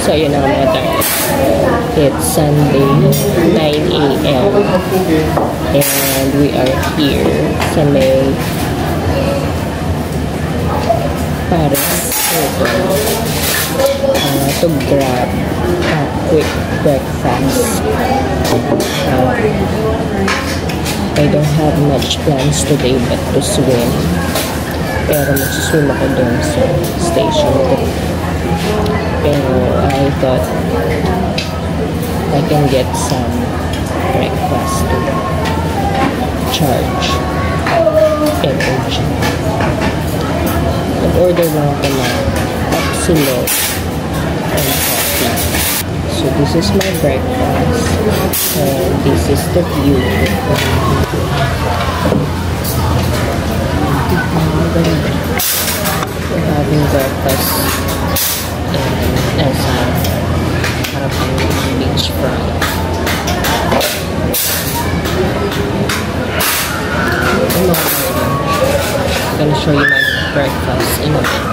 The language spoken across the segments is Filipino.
So, yun na mga tayo. It's Sunday, 9 a.m. And we are here sa may para to grab a quick breakfast. I don't have much plans today but to swim. Pero magsuswim ako dun sa station 3. Pero I thought I can get some breakfast to charge energy. Nag-order lang ako ng Absolut and coffee. So this is my breakfast and this is the view. We're having breakfast nasa harapan ng beachfront. I'm gonna show you my breakfast in a bit.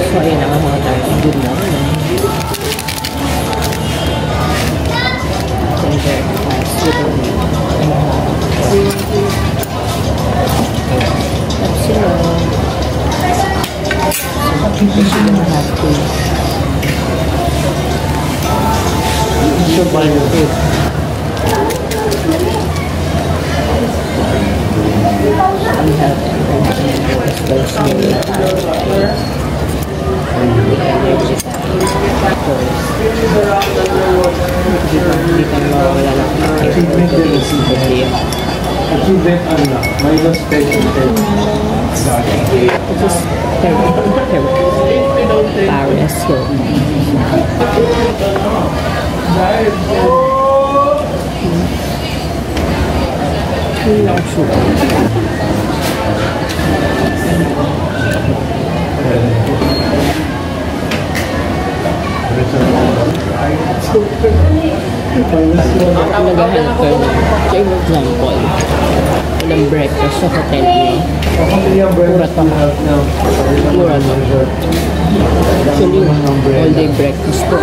So ayun na mga tayo. Good morning. And breakfast with a Absolut. Because you're gonna have to buy your food. We have energy as well as many the energy of course. Hindi ka mawawala lang kasi You bet Allah, my last special this is Paris Hilton. Not sure. Naghahanap ko for example ng breakfast sa hotel niya. Mura to. Actually, all day breakfast ko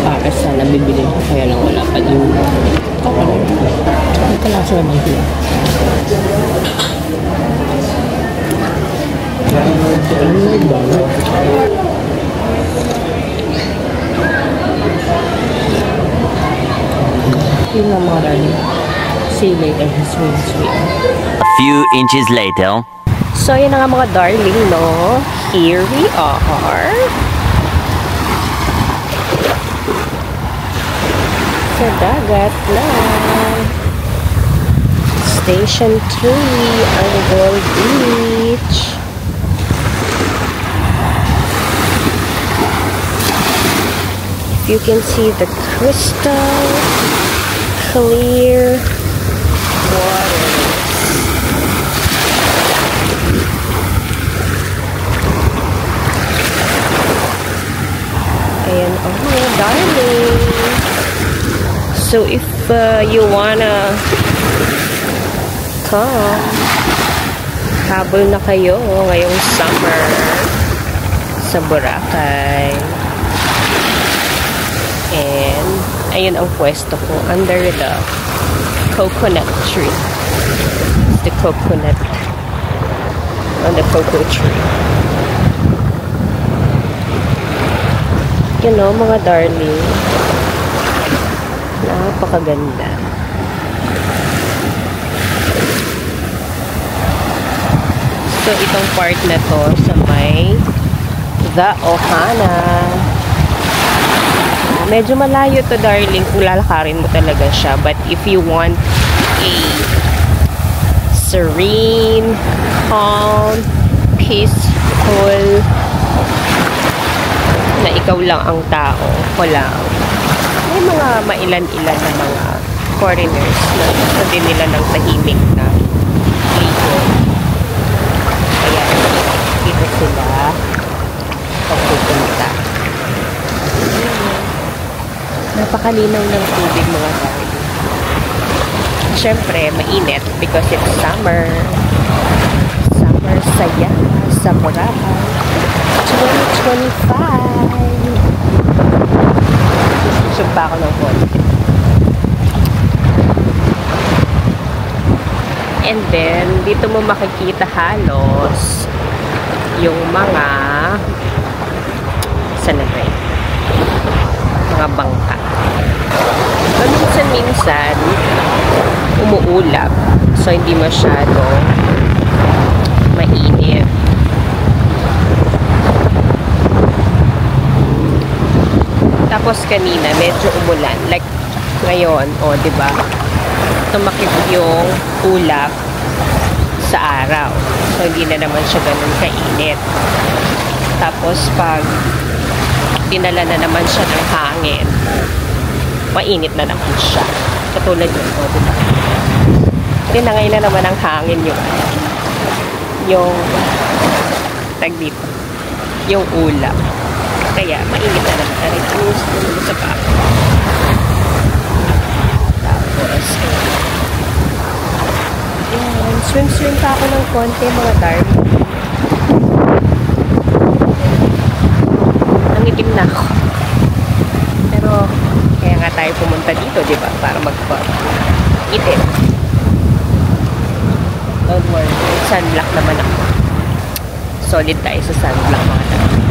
para sa nabibili ko kaya lang wala pa lang. Ito lang siya naman sila. Yun lang mga darling. See you later. A few inches later. So, yun na nga mga darling, no? Here we are. Sa dagat na. Station 3, Angle Beach. If you can see the crystal clear water. Ayan, oh, darling. So if you wanna come, habol na kayo ngayong summer sa Boracay. And ayun ang pwesto ko under the coconut tree. The coconut on the cocoa tree. You know, mga darling. Napakaganda. So, itong part na to sa may The Ohana. Medyo malayo to, darling, kung lalakarin mo talaga siya. But if you want a serene, calm, peaceful, na ikaw lang ang tao, wala. May mga mailan-ilan na mga foreigners na gusto din nila ng tahimik na ligo. Kaya dito sila pagpupunta. Napakalinaw ng tubig, mga darling. Siyempre, mainit because it's summer. Summer saya sa Boracay 2025. Susub pa ako ng konti. And then, dito mo makikita halos yung mga sanabay. Mga bangka. Minsan umuulap, so hindi masyado mainit. Tapos kanina medyo umulan, like ngayon, o diba, tumakip yung ulap sa araw, so hindi na naman siya ganun kainit. Tapos pag dinala na naman siya ng hangin, mainit na naman siya. Katulad yun, o diba? Tinangay na naman ang hangin yung tag dito, yung ulap. Kaya mainit na naman. Tapos sa pa. Tapos yan, swim pa ako ng konti, mga darling. Nangitim na ako. Pero kaya nga tayo pumunta dito, di ba? Para mag-itim. Don't worry. Sunblock naman ako. Solid tayo sa sunblock, mga darling.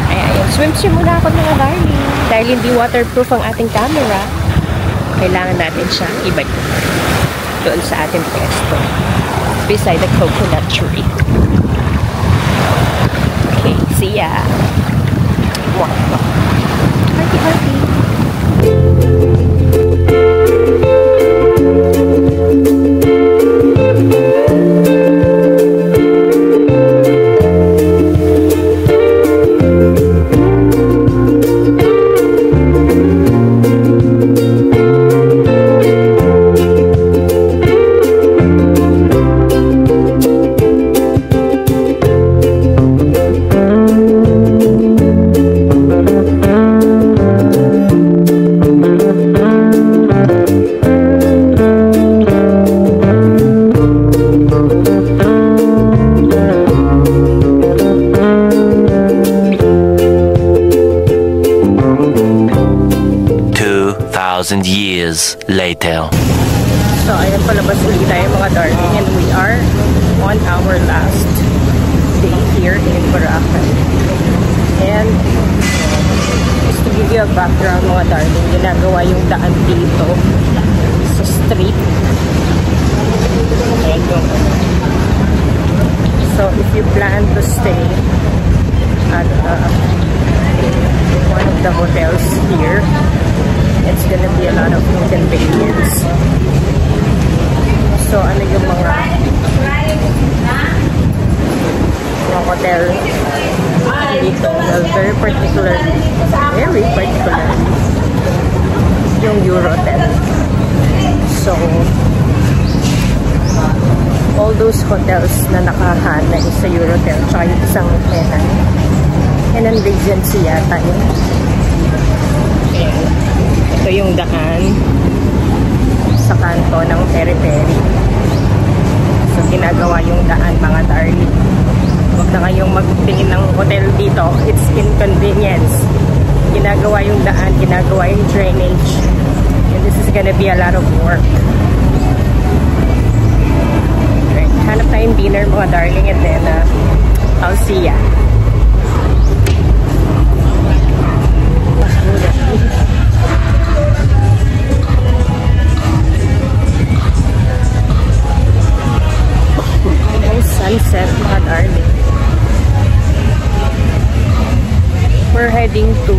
Ay, ayun. Swim muna ako, mga darling. Dahil hindi waterproof ang ating camera, kailangan natin siya ibalik doon sa ating pwesto. Beside the coconut tree. Okay, see ya. Mwah, mwah. Hearty, hearty. 2,000 years later. So, ayan, palabas ulit tayo, mga darling, and we are on our last day here in Boracay. And just to give you a background, mga darling, ginagawa yung daan dito sa street. Ayan yung so, if you plan to stay at one of the hotels here, it's gonna be a lot of inconvenience. So, ano yung mga hotel dito? Well, very particular yung Eurotel. So, all those hotels na nakahana is sa Eurotel, tsaka yung isang Henan Regency yata yun. Ito yung daan sa kanto ng Peri-Peri. So, ginagawa yung daan, mga darling. Huwag na kayong magtingin ng hotel dito. It's inconvenience. Ginagawa yung daan, ginagawa yung drainage. And this is gonna be a lot of work. Right. Hanap tayong dinner, mga darling, and then I'll see ya. Mga darling. We're heading to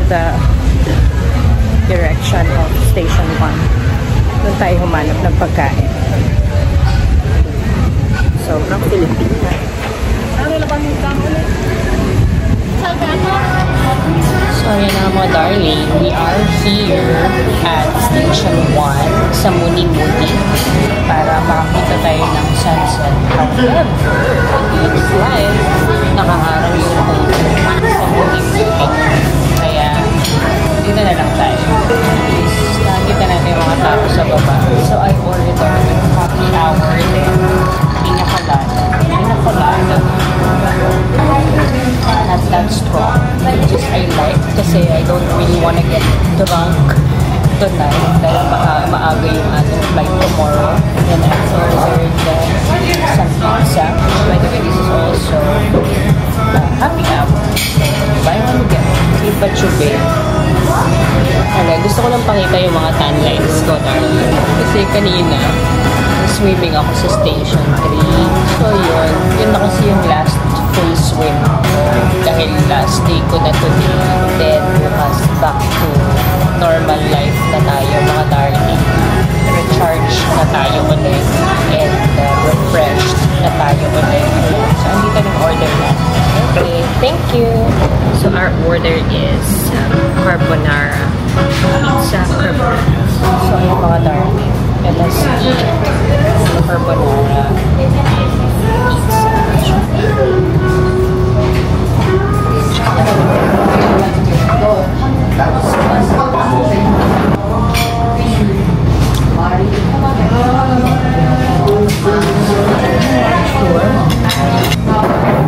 the direction of Station 1. Doon tayo humanap ng pagkain. Sobrang Pilipina. So, yan na mga darling. We are here at Station 1 sa Muni-Muni para makakita tayo ng sunset. However, it looks like nakaharang yung hotel sa Muni-Muni. Kaya, dito na lang tayo. Nakikita natin yung mga tao sa baba. So, I ordered a happy hour din. Pinakolada. Not that strong. Just I like kasi I don't really wanna get drunk tonight dahil maaga yung ating flight tomorrow. And I ordered some pizza. By the way, this is also happy hour. Buy one get iba chube. Ano, gusto ko lang pakita yung mga tan lines ko, darling. Kasi kanina, swimming ako sa Station 3. So, yun na kasi yung last full swim. Dahil last day ko na today. Then, bukas back to normal life na tayo, mga darling. Recharge na tayo ulit. And refreshed na tayo ulit. So, andito yung order na. Okay, thank you. So, our order is carbonara. Pizza carbonara. So, yung mga darling. Let us eat carbonara pizza.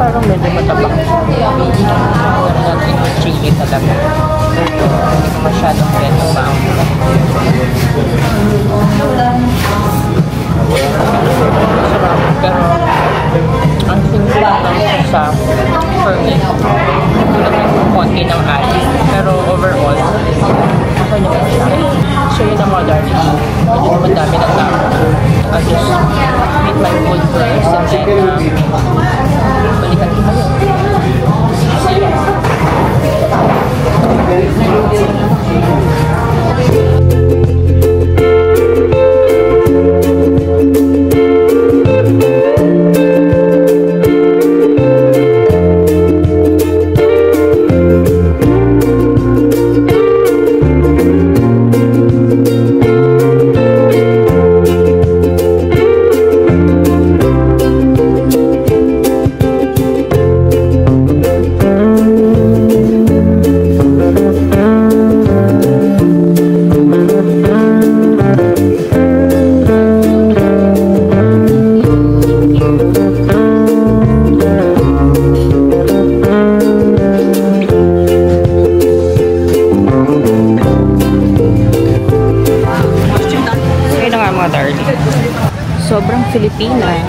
Parang medyo matabang. Pero natin yung chili talaga. Hindi ko masyadong beto pa ako. Masarap. Pero ang simple lang sa for me. Naman yung konti ng alis. Pero overall, okay naman siya. So yun ang mga darling. Medyo naman dami ng tao. I'll just meet my food first and then balikan ko kayo. See you. Sobrang Filipina.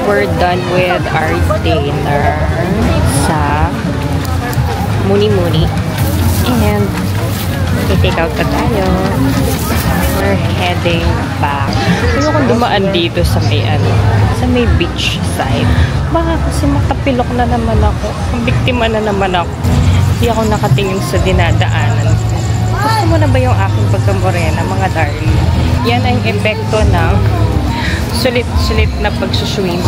We're done with our dinner sa Muni-Muni. And i-take out na tayo. We're heading back. Kaya kung dumaan dito sa may beach side, baka kasi makapilok na naman ako. Biktima na naman ako. Hindi ako nakatingin sa dinadaanan. Gusto mo na ba yung aking pagkamorena, mga darling? Yan ang epekto ng sulit-sulit na pagsuswimming.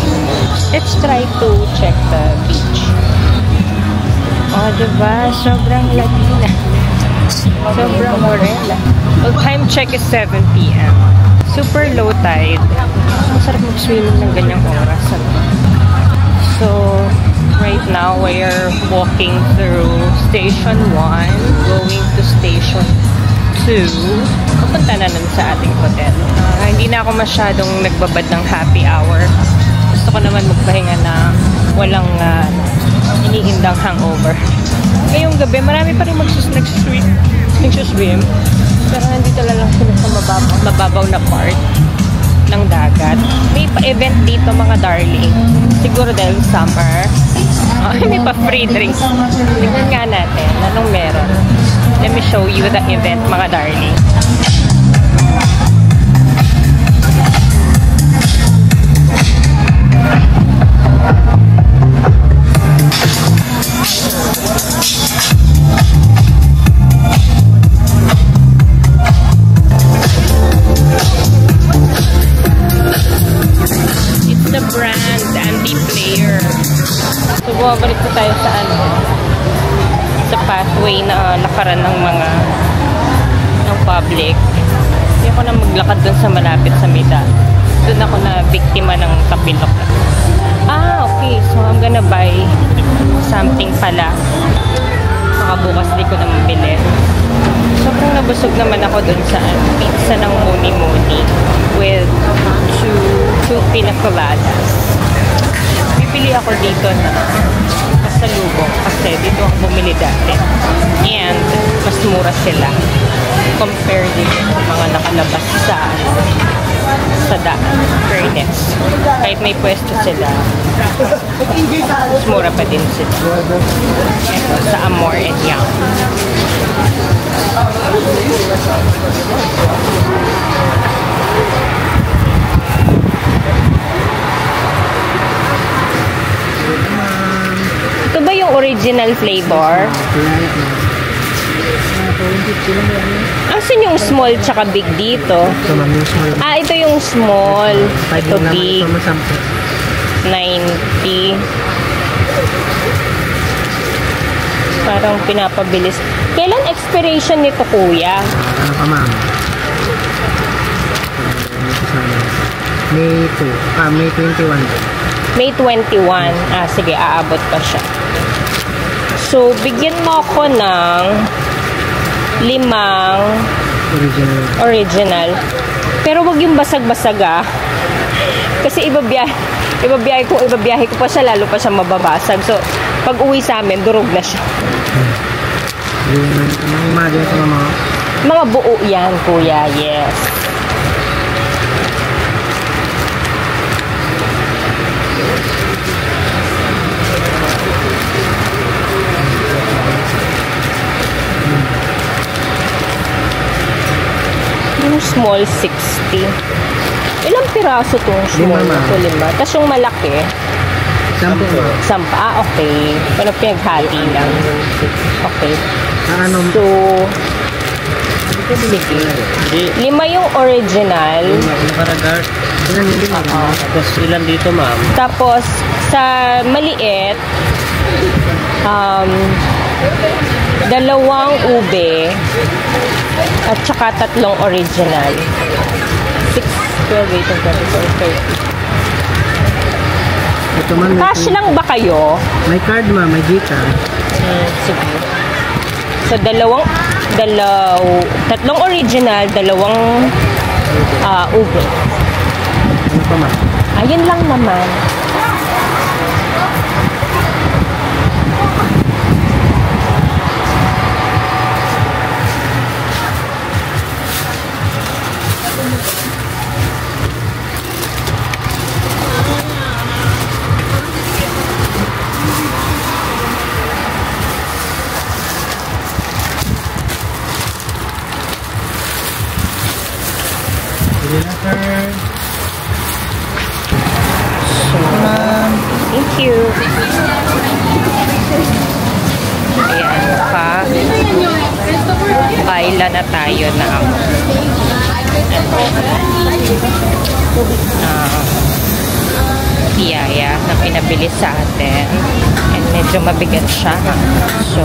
Let's try to check the beach. Oh, diba? Sobrang Latina. Sobrang morena. Well, time check is 7 p.m. Super low tide. Masarap mag-swimming ng ganyang oras. So, right now, we're walking through Station 1, going to Station 2. Papunta na nun sa ating hotel. Hindi na ako masyadong nagbabad ng happy hour. Gusto ko naman magpahinga na walang iniindang hangover. Ngayong gabi, marami pa rin nagsuswim. Pero nandito lang sila sa mababaw na part ng dagat. May pa-event dito, mga darling. Siguro dahil summer. May pa-free drinks. Tingnan nga natin anong meron. Let me show you the event, mga darling. Andy Player. So, bumabalik po tayo sa sa pathway na lakaran ng public. Hindi ako na maglakad dun sa malapit sa Mida. Doon ako na biktima ng tapilok. Okay. So, I'm gonna buy something pala. Baka bukas di ko na mabili. Sobrang nabusog naman ako dun sa pizza ng Muni Muni with two pina coladas. Pipili ako dito na pasalubong kasi dito ako bumili dati. And mas mura sila compared din sa mga nakalabas sa daan. Fairness. Kahit may pwesto sila, mas mura pa din sila. Ito, sa Amor and Young. Ito ba yung original flavor? Asan yung small tsaka big dito? Ito yung small. Ito big. 90. Parang pinapabilis. Kailan expiration nito, kuya? Ano ka, ma'am? May 2. May 21. May 21. Sige, aabot pa siya. So, bigyan mo ako ng 5 original. Pero wag yung basag-basag Kasi ibabiyahe ko pa siya, lalo pa siya mababasag. So, pag uwi sa amin, durog na siya. Mga buo yan, kuya. Yes. Yung small, 60. Ilang piraso itong small? 5. Tapos yung malaki? 10. 10. Okay. Pero pinaghati lang. Okay. So, sige. 5 yung original. Tapos ilan dito, ma'am? Tapos, sa maliit, 2 ube at saka 3 original. 6, 12, 18, 20, 30. Cash lang ba kayo? May card, ma'am. May Gcash. Sige. So, 3 original, 2 ube. Ano pa, ma'am? Ayun lang naman. Thank you. Ayan, kaila na tayo na piyaya na pinabili sa atin. And medyo mabigat siya. So,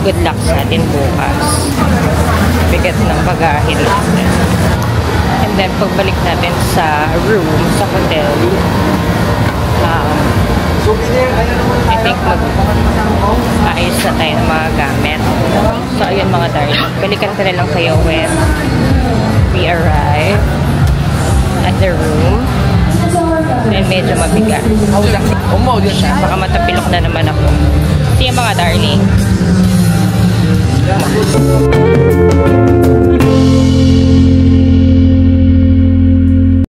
good luck sa atin bukas. Bigat ng bagahe natin. And then, pagbalik natin sa room, sa hotel, I think mag-ayos na tayo ng mga gamit. So, ayun mga darling. Balikan ko na lang kayo when we arrive at the room. And medyo mabigat. Siya. Baka matapilok na naman ako. See you mga darling.